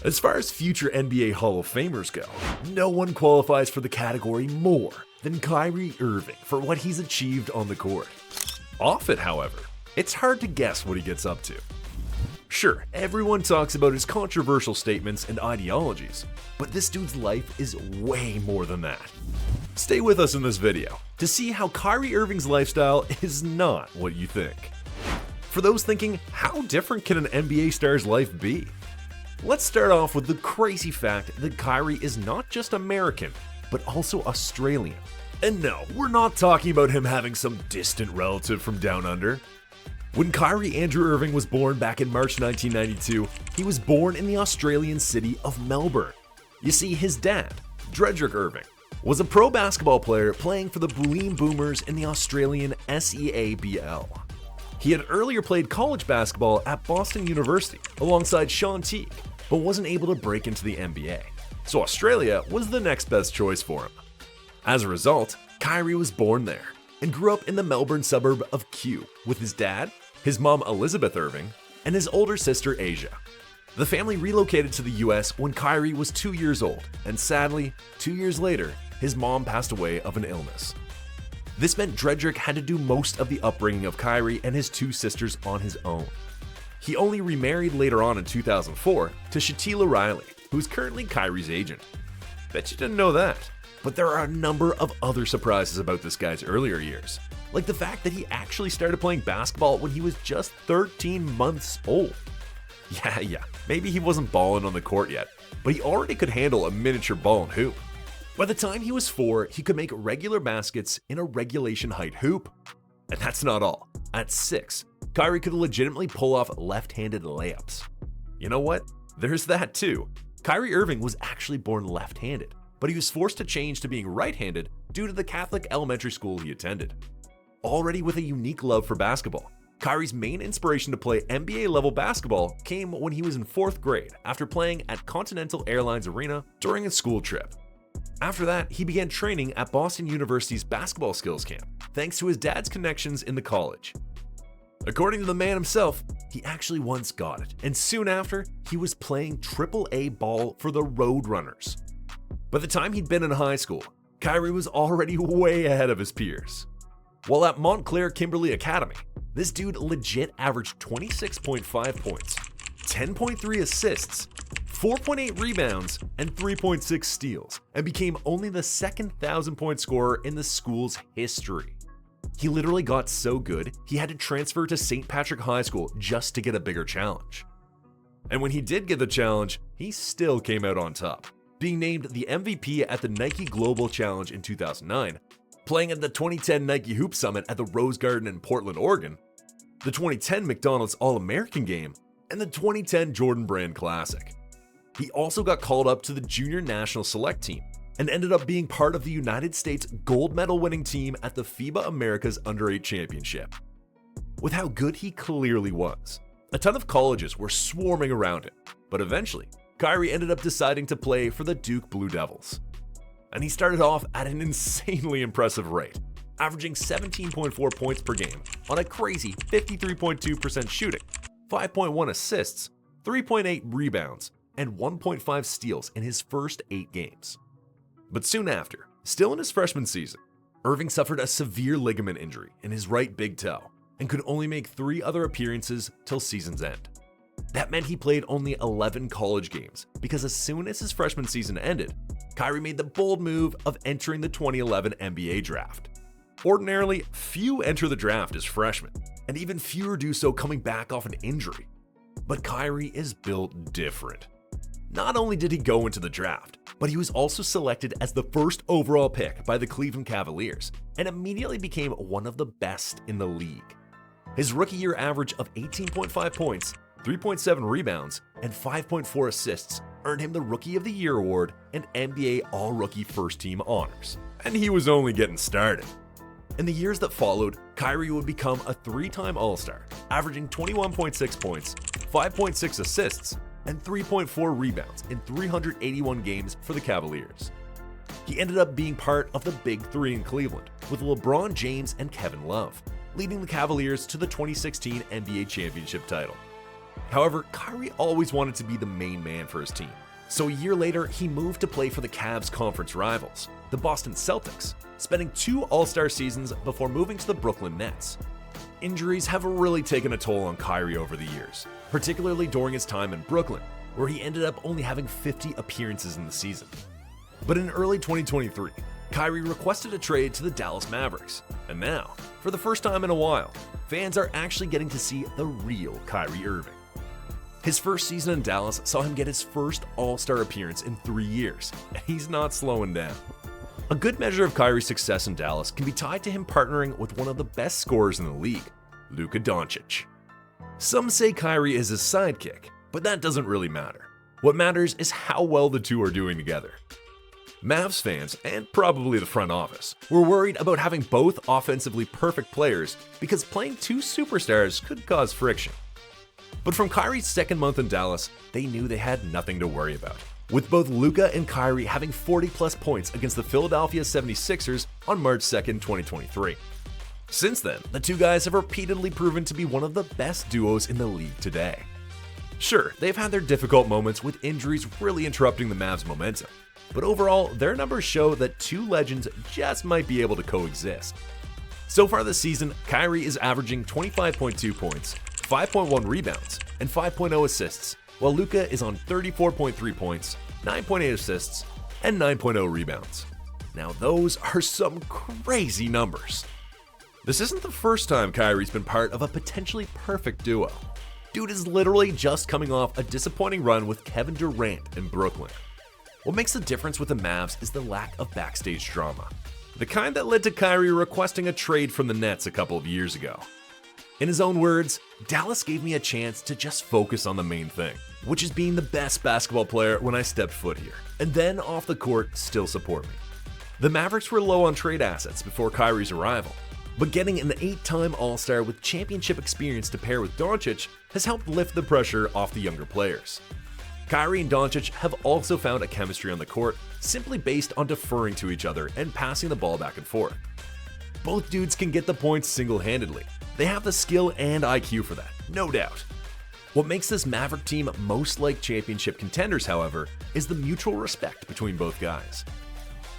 As far as future NBA Hall of Famers go, no one qualifies for the category more than Kyrie Irving for what he's achieved on the court. Off it, however, it's hard to guess what he gets up to. Sure, everyone talks about his controversial statements and ideologies, but this dude's life is way more than that. Stay with us in this video to see how Kyrie Irving's lifestyle is not what you think. For those thinking, how different can an NBA star's life be? Let's start off with the crazy fact that Kyrie is not just American, but also Australian. And no, we're not talking about him having some distant relative from down under. When Kyrie Andrew Irving was born back in March 1992, he was born in the Australian city of Melbourne. You see, his dad, Dredrick Irving, was a pro basketball player playing for the Bulleen Boomers in the Australian SEABL. He had earlier played college basketball at Boston University alongside Sean Teague, but wasn't able to break into the NBA. So Australia was the next best choice for him. As a result, Kyrie was born there and grew up in the Melbourne suburb of Kew with his dad, his mom Elizabeth Irving, and his older sister Asia. The family relocated to the US when Kyrie was 2 years old, and sadly, 2 years later, his mom passed away of an illness. This meant Dredrick had to do most of the upbringing of Kyrie and his two sisters on his own. He only remarried later on in 2004 to Shatila Riley, who's currently Kyrie's agent. Bet you didn't know that. But there are a number of other surprises about this guy's earlier years, like the fact that he actually started playing basketball when he was just 13 months old. Yeah, maybe he wasn't balling on the court yet, but he already could handle a miniature ball and hoop. By the time he was 4, he could make regular baskets in a regulation height hoop. And that's not all. At 6, Kyrie could legitimately pull off left-handed layups. You know what? There's that too. Kyrie Irving was actually born left-handed, but he was forced to change to being right-handed due to the Catholic elementary school he attended. Already with a unique love for basketball, Kyrie's main inspiration to play NBA-level basketball came when he was in 4th grade after playing at Continental Airlines Arena during a school trip. After that, he began training at Boston University's basketball skills camp, thanks to his dad's connections in the college. According to the man himself, he actually once got it, and soon after, he was playing AAA ball for the Roadrunners. By the time he'd been in high school, Kyrie was already way ahead of his peers. While at Montclair Kimberly Academy, this dude legit averaged 26.5 points, 10.3 assists, 4.8 rebounds, and 3.6 steals, and became only the second 1,000-point scorer in the school's history. He literally got so good, he had to transfer to St. Patrick High School just to get a bigger challenge. And when he did get the challenge, he still came out on top, being named the MVP at the Nike Global Challenge in 2009, playing at the 2010 Nike Hoop Summit at the Rose Garden in Portland, Oregon, the 2010 McDonald's All-American Game, and the 2010 Jordan Brand Classic. He also got called up to the Junior National Select Team and ended up being part of the United States gold medal winning team at the FIBA Americas Under-8 Championship. With how good he clearly was, a ton of colleges were swarming around him, but eventually, Kyrie ended up deciding to play for the Duke Blue Devils. And he started off at an insanely impressive rate, averaging 17.4 points per game on a crazy 53.2% shooting, 5.1 assists, 3.8 rebounds, and 1.5 steals in his first 8 games. But soon after, still in his freshman season, Irving suffered a severe ligament injury in his right big toe and could only make 3 other appearances till season's end. That meant he played only 11 college games because as soon as his freshman season ended, Kyrie made the bold move of entering the 2011 NBA draft. Ordinarily, few enter the draft as freshmen, and even fewer do so coming back off an injury. But Kyrie is built different. Not only did he go into the draft, but he was also selected as the first overall pick by the Cleveland Cavaliers and immediately became one of the best in the league. His rookie year average of 18.5 points, 3.7 rebounds, and 5.4 assists earned him the Rookie of the Year award and NBA All-Rookie First Team honors. And he was only getting started. In the years that followed, Kyrie would become a 3-time All-Star, averaging 21.6 points, 5.6 assists, and 3.4 rebounds in 381 games for the Cavaliers. He ended up being part of the Big Three in Cleveland with LeBron James and Kevin Love, leading the Cavaliers to the 2016 NBA championship title. However, Kyrie always wanted to be the main man for his team. So a year later, he moved to play for the Cavs' conference rivals, the Boston Celtics, spending 2 All-Star seasons before moving to the Brooklyn Nets. Injuries have really taken a toll on Kyrie over the years, particularly during his time in Brooklyn, where he ended up only having 50 appearances in the season. But in early 2023, Kyrie requested a trade to the Dallas Mavericks, and now, for the first time in a while, fans are actually getting to see the real Kyrie Irving. His first season in Dallas saw him get his first All-Star appearance in 3 years, and he's not slowing down. A good measure of Kyrie's success in Dallas can be tied to him partnering with one of the best scorers in the league, Luka Doncic. Some say Kyrie is his sidekick, but that doesn't really matter. What matters is how well the two are doing together. Mavs fans, and probably the front office, were worried about having both offensively perfect players because playing 2 superstars could cause friction. But from Kyrie's second month in Dallas, they knew they had nothing to worry about, with both Luka and Kyrie having 40-plus points against the Philadelphia 76ers on March 2nd, 2023. Since then, the two guys have repeatedly proven to be one of the best duos in the league today. Sure, they've had their difficult moments with injuries really interrupting the Mavs' momentum, but overall, their numbers show that 2 legends just might be able to coexist. So far this season, Kyrie is averaging 25.2 points, 5.1 rebounds, and 5.0 assists, while Luka is on 34.3 points, 9.8 assists, and 9.0 rebounds. Now those are some crazy numbers. This isn't the first time Kyrie's been part of a potentially perfect duo. Dude is literally just coming off a disappointing run with Kevin Durant in Brooklyn. What makes the difference with the Mavs is the lack of backstage drama, the kind that led to Kyrie requesting a trade from the Nets a couple of years ago. In his own words, Dallas gave me a chance to just focus on the main thing, which is being the best basketball player when I stepped foot here, and then off the court still support me. The Mavericks were low on trade assets before Kyrie's arrival, but getting an 8-time All-Star with championship experience to pair with Doncic has helped lift the pressure off the younger players. Kyrie and Doncic have also found a chemistry on the court simply based on deferring to each other and passing the ball back and forth. Both dudes can get the points single-handedly. They have the skill and IQ for that, no doubt. What makes this Maverick team most like championship contenders, however, is the mutual respect between both guys.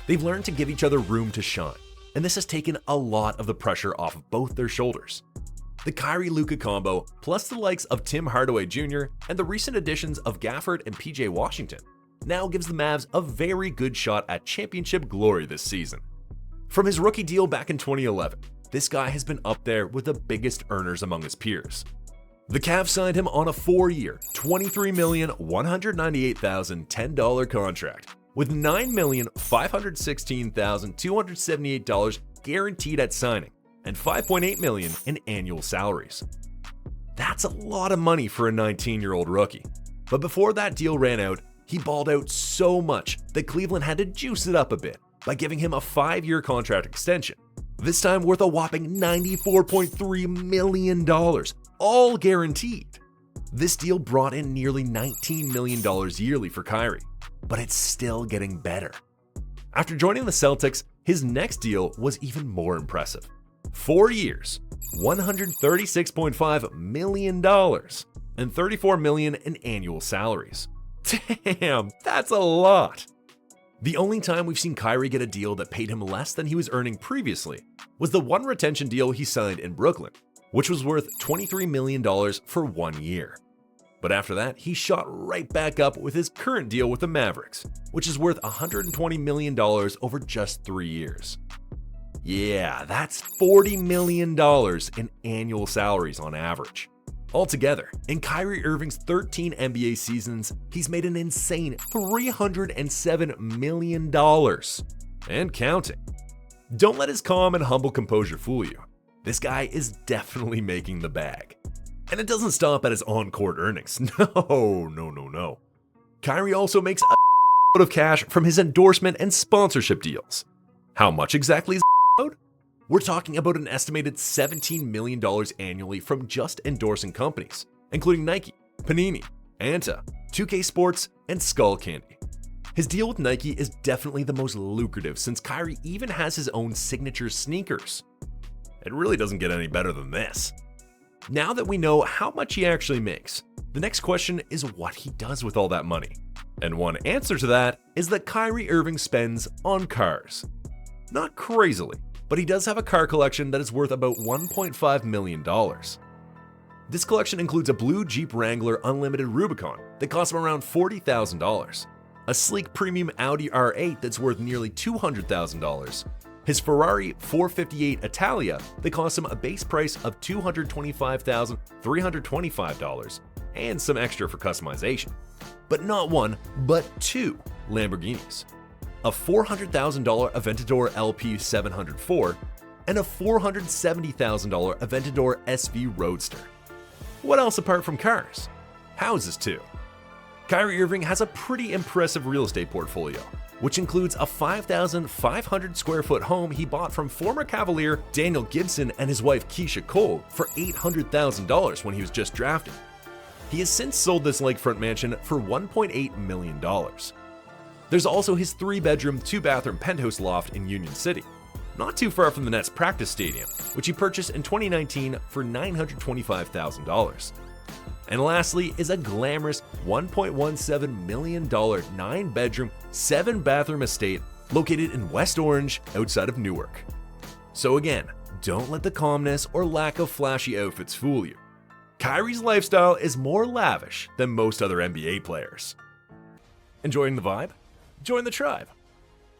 They've learned to give each other room to shine, and this has taken a lot of the pressure off of both their shoulders. The Kyrie-Luka combo, plus the likes of Tim Hardaway Jr. and the recent additions of Gafford and PJ Washington, now gives the Mavs a very good shot at championship glory this season. From his rookie deal back in 2011, this guy has been up there with the biggest earners among his peers. The Cavs signed him on a 4-year, $23,198,010 contract, with $9,516,278 guaranteed at signing, and $5.8 million in annual salaries. That's a lot of money for a 19-year-old rookie. But before that deal ran out, he balled out so much that Cleveland had to juice it up a bit by giving him a 5-year contract extension, this time worth a whopping $94.3 million, all guaranteed. This deal brought in nearly $19 million yearly for Kyrie, but it's still getting better. After joining the Celtics, his next deal was even more impressive. 4 years, $136.5 million, and $34 million in annual salaries. Damn, that's a lot. The only time we've seen Kyrie get a deal that paid him less than he was earning previously was the one retention deal he signed in Brooklyn, which was worth $23 million for 1 year. But after that, he shot right back up with his current deal with the Mavericks, which is worth $120 million over just 3 years. Yeah, that's $40 million in annual salaries on average. Altogether, in Kyrie Irving's 13 NBA seasons, he's made an insane $307 million. And counting. Don't let his calm and humble composure fool you. This guy is definitely making the bag. And it doesn't stop at his on-court earnings. No. Kyrie also makes a lot of cash from his endorsement and sponsorship deals. How much exactly is out? We're talking about an estimated $17 million annually from just endorsing companies, including Nike, Panini, Anta, 2K Sports, and Skull Candy. His deal with Nike is definitely the most lucrative since Kyrie even has his own signature sneakers. It really doesn't get any better than this. Now that we know how much he actually makes, the next question is what he does with all that money. And one answer to that is that Kyrie Irving spends on cars. Not crazily, but he does have a car collection that is worth about $1.5 million. This collection includes a blue Jeep Wrangler Unlimited Rubicon that costs him around $40,000, a sleek premium Audi R8 that's worth nearly $200,000, his Ferrari 458 Italia that costs him a base price of $225,325, and some extra for customization. But not one, but two Lamborghinis. A $400,000 Aventador LP 704 and a $470,000 Aventador SV Roadster. What else apart from cars? Houses too. Kyrie Irving has a pretty impressive real estate portfolio, which includes a 5,500 square foot home he bought from former Cavalier Daniel Gibson and his wife Keisha Cole for $800,000 when he was just drafted. He has since sold this lakefront mansion for $1.8 million. There's also his 3-bedroom, 2-bathroom penthouse loft in Union City, not too far from the Nets practice stadium, which he purchased in 2019 for $925,000. And lastly is a glamorous $1.17 million 9-bedroom, 7-bathroom estate located in West Orange outside of Newark. So again, don't let the calmness or lack of flashy outfits fool you. Kyrie's lifestyle is more lavish than most other NBA players. Enjoying the vibe? Join the tribe.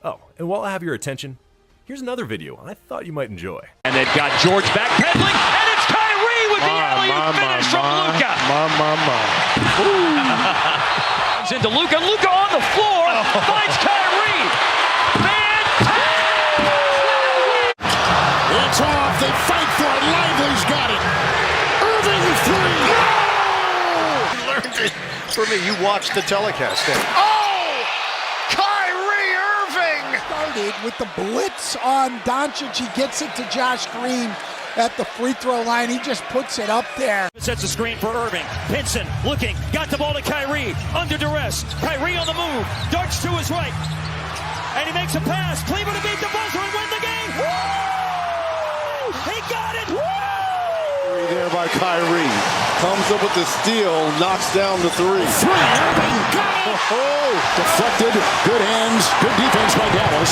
Oh, and while I have your attention, here's another video I thought you might enjoy. And they've got George backpedaling, and it's Kyrie with the alley-oop finish from Luka. Comes into Luka. Luka on the floor, finds Kyrie. Fantastic! It's off. They fight for it. Lively's got it. Irving three. No! You learned it from me. You watched the telecast. Started with the blitz on Doncic. He gets it to Josh Green at the free throw line. He just puts it up there. Sets a screen for Irving. Pinson looking, got the ball to Kyrie, under duress. Kyrie on the move, darts to his right, and he makes a pass. Cleveland to beat the buzzer and win the game. Woo! He got it. Woo! There by Kyrie. Comes up with the steal, knocks down the three. Irving got it. Deflected, good hands, good defense by Dallas.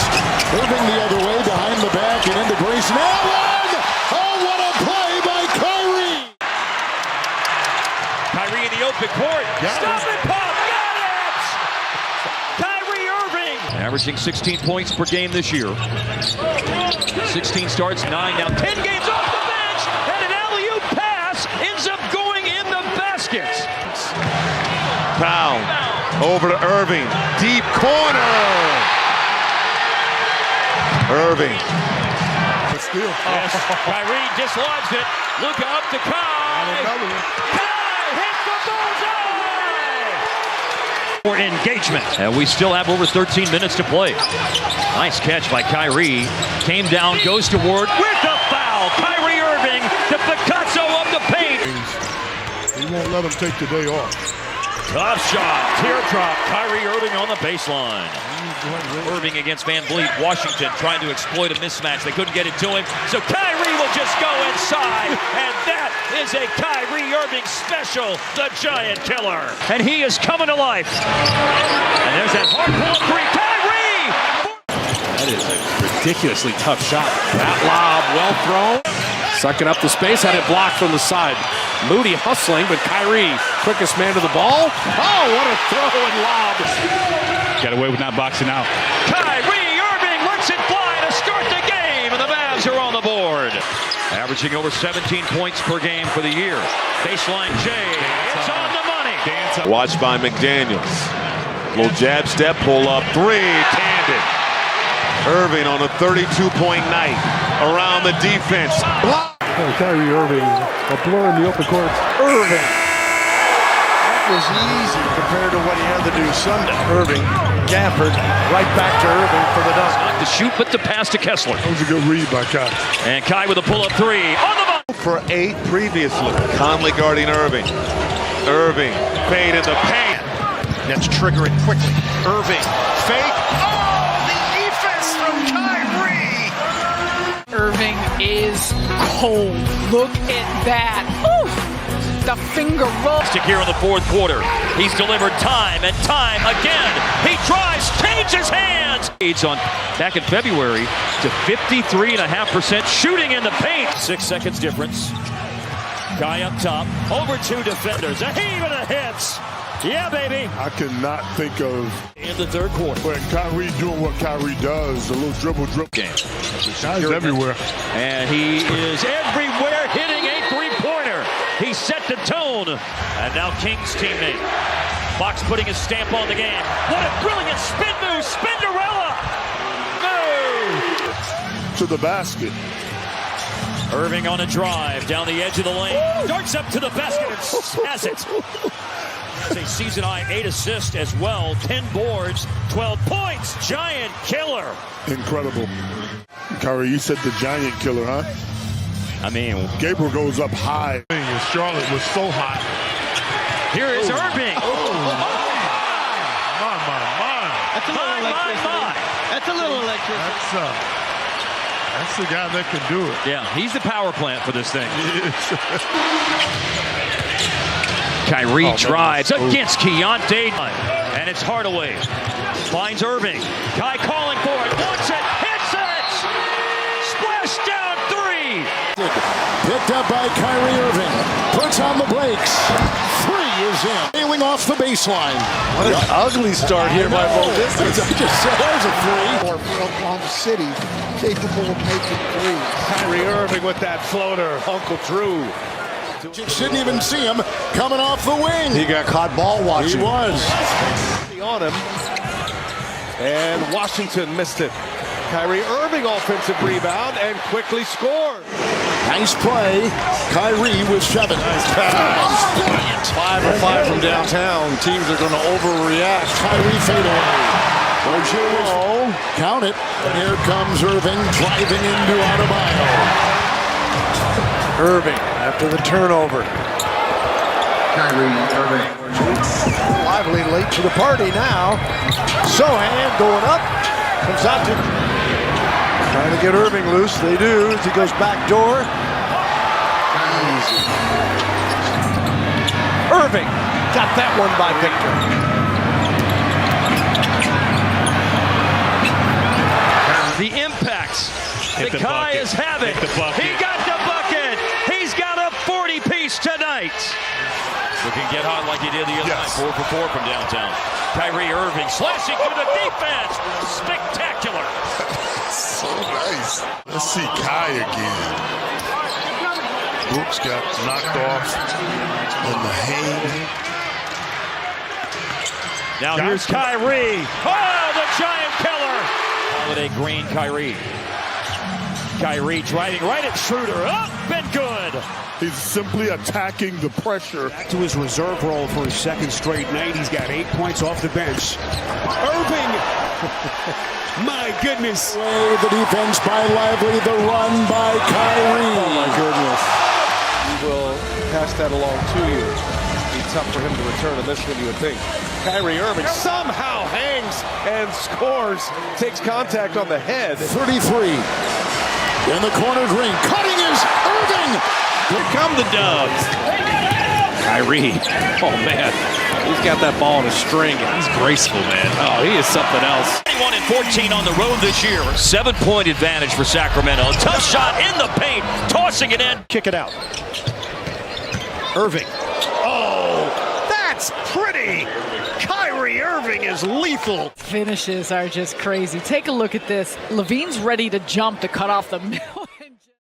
Irving the other way, behind the back and into Grayson Allen. Oh, what a play by Kyrie! Kyrie in the open court. Stop and pop. Got it! Kyrie Irving. Averaging 16 points per game this year. 16 starts, 9 now. 10 games off the bench. And an alley-oop pass ends up going in the basket. Foul. Over to Irving. Deep corner. Irving. Yes. Kyrie dislodged it. Luka up to Kai. Kai hits the bullseye. For engagement. And we still have over 13 minutes to play. Nice catch by Kyrie. Came down, goes toward with the foul. Kyrie Irving, the Picasso of the paint. He won't let him take the day off. Tough shot, teardrop, Kyrie Irving on the baseline. Irving against Van Vliet, Washington trying to exploit a mismatch. They couldn't get it to him, so Kyrie will just go inside, and that is a Kyrie Irving special, the giant killer. And he is coming to life. And there's that hard pull three, Kyrie! That is a ridiculously tough shot. That lob, well thrown. Sucking up the space, had it blocked from the side. Moody hustling, but Kyrie, quickest man to the ball. Oh, what a throw and lob. Got away with not boxing out. Kyrie Irving lets it fly to start the game, and the Mavs are on the board. Averaging over 17 points per game for the year. Baseline Jay, it's on the money. Watched by McDaniels. Little jab step, pull up, three, candid. Irving on a 32-point night. Around the defense. Kyrie Irving, a blur in the open court. Irving. That was easy compared to what he had to do Sunday. Irving, Gafford, right back to Irving for the dunk. Not to shoot, but to pass to Kessler. That was a good read by Kai. And Kai with a pull-up three on the money. For 8 previously. Conley guarding Irving. Irving, fade in the paint. Nets trigger it quickly. Irving, fake. Oh, the defense from Kyrie. Irving is cold. Look at that. Ooh, the finger roll. Here in the fourth quarter. He's delivered time and time again. He drives, changes hands. On back in February to 53.5% shooting in the paint. 6 seconds difference. Guy up top, over 2 defenders. A heave and a hits. Yeah, baby. I cannot think of in the third quarter. When Kyrie doing what Kyrie does, a little dribble. Game. He's everywhere. And he is everywhere, hitting a three-pointer. He set the tone. And now King's teammate. Fox putting his stamp on the game. What a brilliant spin move, Spinderella. Move. To the basket. Irving on a drive down the edge of the lane. Darts up to the basket and has it. It's a season-high 8 assists as well. 10 boards, 12 points. Giant killer. Incredible. Kyrie, you said the giant killer, huh? I mean, Gabriel goes up high. Charlotte was so hot. Here is Irving. That's a little electricity. That's a little electricity. That's the guy that can do it. Yeah, he's the power plant for this thing. Kyrie drives against Keontae. And it's Hardaway. Finds Irving. Kai calling for it. Wants it. Hits it. Splash down 3. Picked up by Kyrie Irving. Puts on the brakes. 3 is in. Sailing off the baseline. What an ugly start here by both distance. I just said there's a 3. Or Oklahoma City capable of making 3s. Kyrie Irving with that floater. Uncle Drew. Didn't even see him coming off the wing. He got caught ball watching. He was. On him. And Washington missed it. Kyrie Irving offensive rebound and quickly scored. Nice play. Kyrie with 7. Nice pass. 5 of 5 from downtown. Teams are going to overreact. Kyrie fadeaway. Rojo, count it. And here comes Irving driving into Adebayo. Irving after the turnover. Kyrie Irving. Lively late to the party now. Sohan going up. Comes out to trying to get Irving loose. They do as he goes back door. Easy. Irving got that one by Victor. The impact that Kai is having. He got the bucket. He's got a 40-piece tonight. Looking get hot like he did the other night. 4 for 4 from downtown. Kyrie Irving slashing through the defense. Spectacular. So nice. Let's see Kai again. Brooks got knocked off in the hand. Now here's Kyrie. Oh, the giant killer. Holiday green Kyrie. Kyrie driving right at Schroeder. Up and good. He's simply attacking the pressure. Back to his reserve role for his second straight night. He's got 8 points off the bench. Irving. My goodness. The defense by Lively. The run by Kyrie. Oh my goodness. He will pass that along to you. It'd be tough for him to return on this one, you would think. Kyrie Irving somehow hangs and scores. Takes contact on the head. 33. In the corner green. Cutting is Irving. Here come the Dubs. Kyrie. Oh, man. He's got that ball in a string. He's graceful, man. Oh, he is something else. 21-14 on the road this year. 7-point advantage for Sacramento. Tough shot in the paint. Tossing it in. Kick it out. Irving. Oh, that's pretty. Kyrie Irving is lethal. Finishes are just crazy. Take a look at this. Levine's ready to jump to cut off the middle.